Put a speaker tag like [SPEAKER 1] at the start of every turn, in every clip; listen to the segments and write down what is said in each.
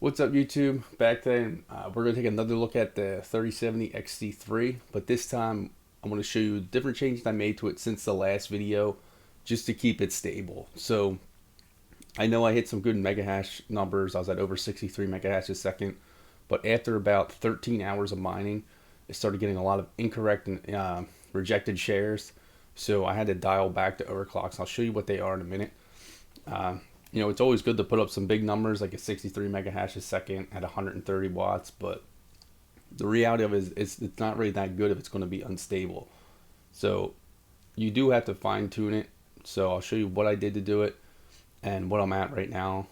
[SPEAKER 1] What's up, YouTube? Back then, we're going to take another look at the 3070 XC3, but this time I'm going to show you different changes I made to it since the last video just to keep it stable. So I know I hit some good mega hash numbers. I was at over 63 mega hash a second, but after about 13 hours of mining, it started getting a lot of incorrect and rejected shares. So I had to dial back the overclocks. I'll show you what they are in a minute. It's always good to put up some big numbers like a 63 mega hash a second at 130 watts, but the reality of it is it's not really that good if it's going to be unstable. So you do have to fine tune it. So I'll show you what I did to do it and what I'm at right now.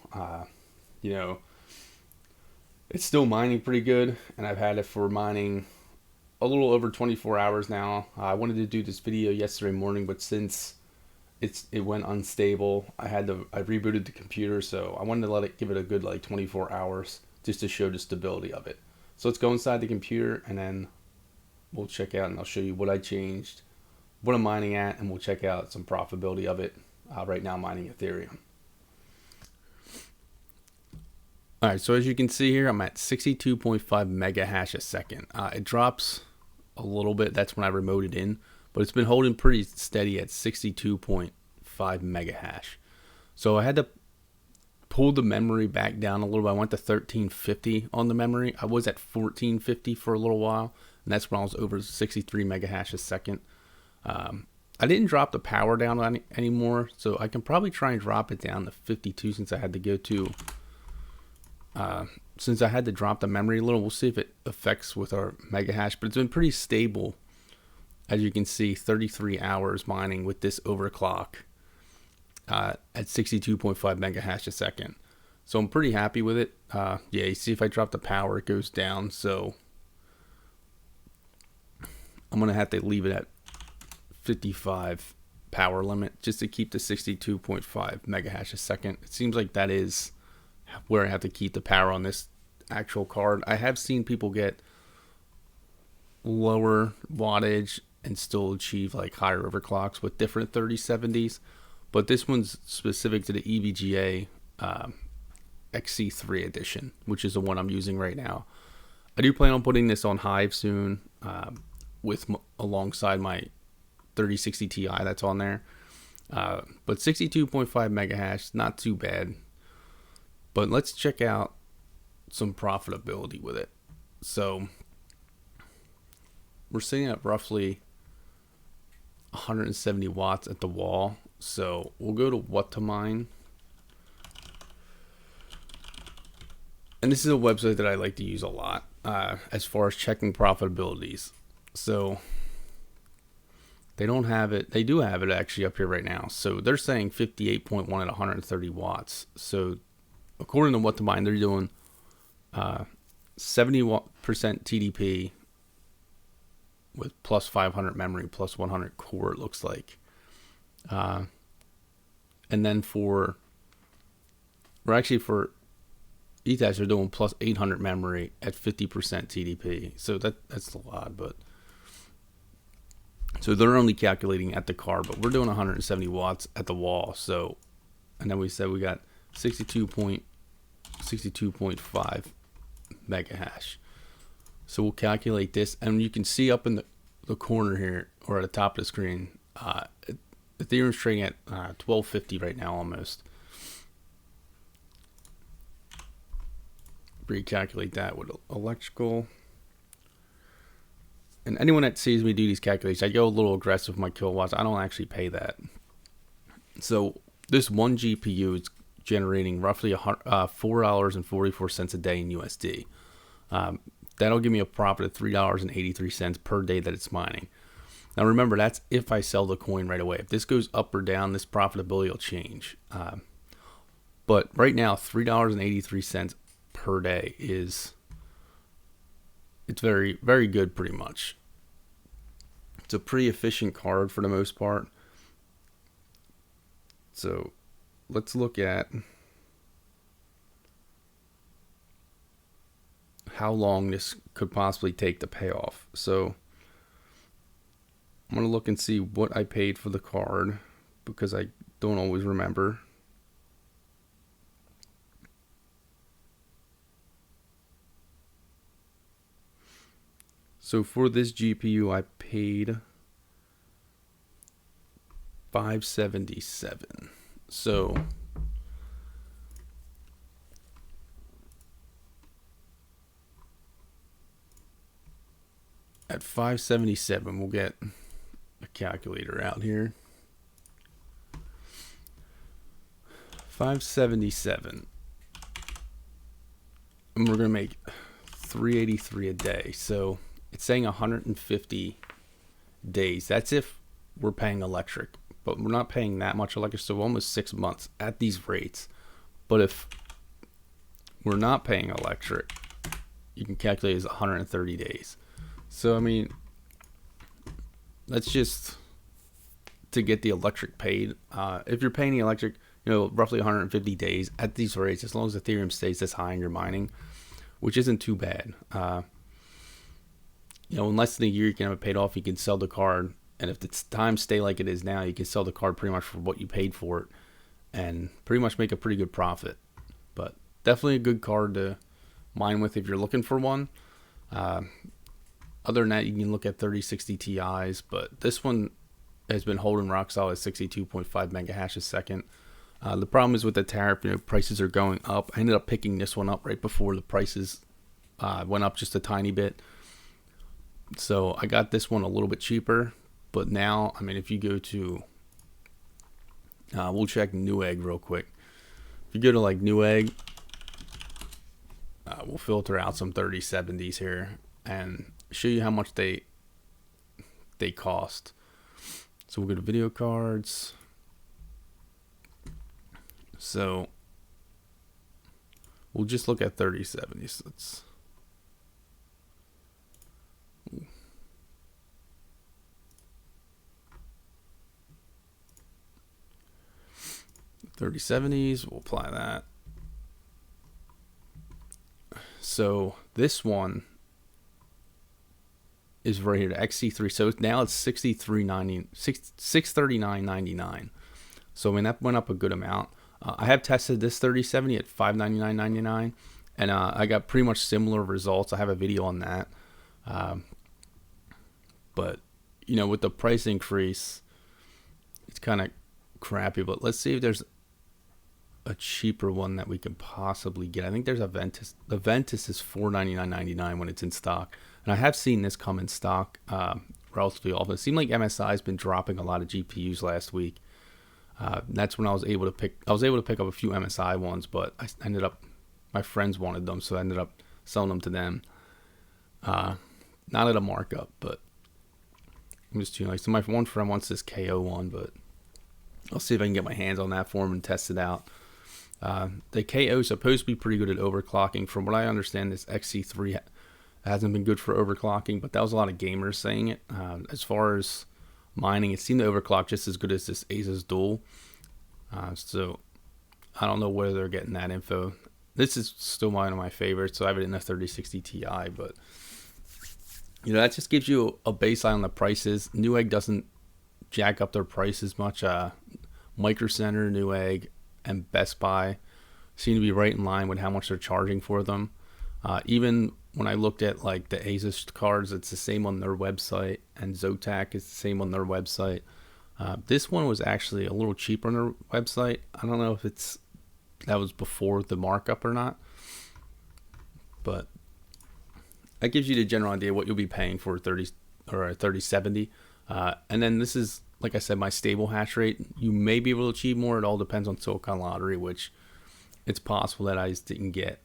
[SPEAKER 1] It's still mining pretty good, and I've had it for mining a little over 24 hours now. I wanted to do this video yesterday morning, but since it went unstable, I rebooted the computer, so I wanted to give it a good 24 hours just to show the stability of it. So let's go inside the computer and then we'll check out, and I'll show you what I changed, what I'm mining at, and we'll check out some profitability of it. Right now mining Ethereum. Alright, so as you can see here, I'm at 62.5 mega hash a second. It drops a little bit, that's when I remoted in, but it's been holding pretty steady at 62.5 mega hash. So I had to pull the memory back down a little bit. I went to 1350 on the memory. I was at 1450 for a little while, and that's when I was over 63 mega hash a second. I didn't drop the power down anymore, so I can probably try and drop it down to 52 since I had to drop the memory a little. We'll see if it affects with our mega hash, but it's been pretty stable. As you can see, 33 hours mining with this overclock at 62.5 mega hash a second. So I'm pretty happy with it. Yeah, you see if I drop the power, it goes down. So I'm going to have to leave it at 55 power limit just to keep the 62.5 mega hash a second. It seems like that is where I have to keep the power on this actual card. I have seen people get lower wattage and still achieve higher overclocks with different 3070s, but this one's specific to the EVGA XC3 edition, which is the one I'm using right now. I do plan on putting this on Hive soon, alongside my 3060 Ti that's on there, but 62.5 mega hash, not too bad. But let's check out some profitability with it. So we're sitting at roughly 170 watts at the wall. So we'll go to what to mine. And this is a website that I like to use a lot as far as checking profitabilities. So they don't have it. They do have it actually up here right now. So they're saying 58.1 at 130 watts. So according to what to mine, they're doing 70% TDP with plus 500 memory, plus 100 core, it looks like. And then for ETH, they're doing plus 800 memory at 50% TDP. So that's a lot, but so they're only calculating at the card, but we're doing 170 watts at the wall. So, and then we said we got 62.5 mega hash. So we'll calculate this, and you can see up in the corner here, or at the top of the screen, Ethereum's trading at 1250 right now almost. Recalculate that with electrical. And anyone that sees me do these calculations, I go a little aggressive with my kilowatts. I don't actually pay that. So this one GPU is generating roughly $4.44 a day in USD. That'll give me a profit of $3.83 per day that it's mining. Now remember, that's if I sell the coin right away. If this goes up or down, this profitability will change. But right now, $3.83 per day it's very, very good pretty much. It's a pretty efficient card for the most part. So let's look at how long this could possibly take to pay off. So I'm going to look and see what I paid for the card because I don't always remember. So for this GPU, I paid $577. So at $577, we'll get a calculator out here. 577, and we're gonna make 383 a day. So it's saying 150 days. That's if we're paying electric, but we're not paying that much electric, so almost 6 months at these rates. But if we're not paying electric, you can calculate as 130 days. So I mean, that's just to get the electric paid. If you're paying the electric, you know, roughly 150 days at these rates, as long as Ethereum stays this high in your mining, which isn't too bad. You know, in less than a year, you can have it paid off. You can sell the card, and if the times stay like it is now, you can sell the card pretty much for what you paid for it, and pretty much make a pretty good profit. But definitely a good card to mine with if you're looking for one. Other than that, you can look at 3060 Ti's, but this one has been holding rock solid 62.5 mega hash a second. The problem is with the tariff, you know, prices are going up. I ended up picking this one up right before the prices went up just a tiny bit. So I got this one a little bit cheaper, but now, I mean, if you go to, we'll check Newegg real quick. If you go to like Newegg, we'll filter out some 3070s here and show you how much they cost. So we'll go to video cards. So we'll just look at 3070s. Let's 3070s, we'll apply that. So this one is right here, the XC3. So now it's $639.99. So I mean, that went up a good amount. I have tested this 3070 at $599.99, and I got pretty much similar results. I have a video on that. But you know, with the price increase, it's kind of crappy. But let's see if there's a cheaper one that we can possibly get. I think there's a Ventus. The Ventus is $499.99 when it's in stock, and I have seen this come in stock relatively often. It seemed like MSI has been dropping a lot of GPUs last week. That's when I was able to pick up a few MSI ones, but I ended up, my friends wanted them, so I ended up selling them to them. Not at a markup, but I'm just too nice. So my one friend wants this KO one, but I'll see if I can get my hands on that for him and test it out. The KO is supposed to be pretty good at overclocking. From what I understand, this XC3 hasn't been good for overclocking, but that was a lot of gamers saying it. As far as mining, it seemed to overclock just as good as this Asus Dual. So I don't know where they're getting that info. This is still one of my favorites, so I have it in a 3060 Ti, but you know, that just gives you a baseline on the prices. Newegg doesn't jack up their prices much. Micro Center, Newegg, and Best Buy seem to be right in line with how much they're charging for them. Even when I looked at like the Asus cards, it's the same on their website, and Zotac is the same on their website. This one was actually a little cheaper on their website. I don't know if that was before the markup or not, but that gives you the general idea what you'll be paying for a 3070. And then this is, like I said, my stable hash rate. You may be able to achieve more. It all depends on Silicon Lottery, which it's possible that I just didn't get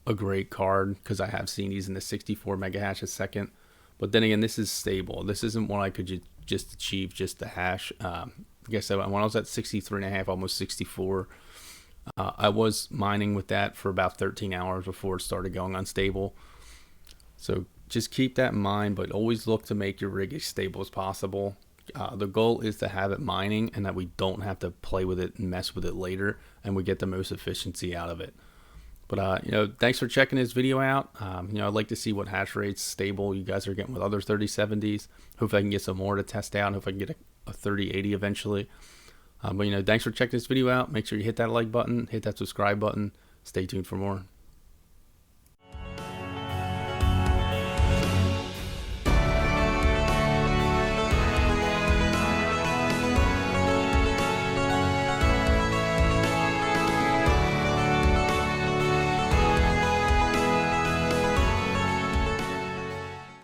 [SPEAKER 1] a great card, because I have seen these in the 64 mega hash a second. But then again, this is stable. This isn't one I could just achieve just the hash. Like I said, when I was at 63.5, almost 64, I was mining with that for about 13 hours before it started going unstable. So just keep that in mind, but always look to make your rig as stable as possible. The goal is to have it mining, and that we don't have to play with it and mess with it later, and we get the most efficiency out of it. But you know, thanks for checking this video out. You know, I'd like to see what hash rates stable you guys are getting with other 3070s. Hope I can get some more to test out. Hope I can get a 3080 eventually. But you know, thanks for checking this video out. Make sure you hit that like button, hit that subscribe button. Stay tuned for more.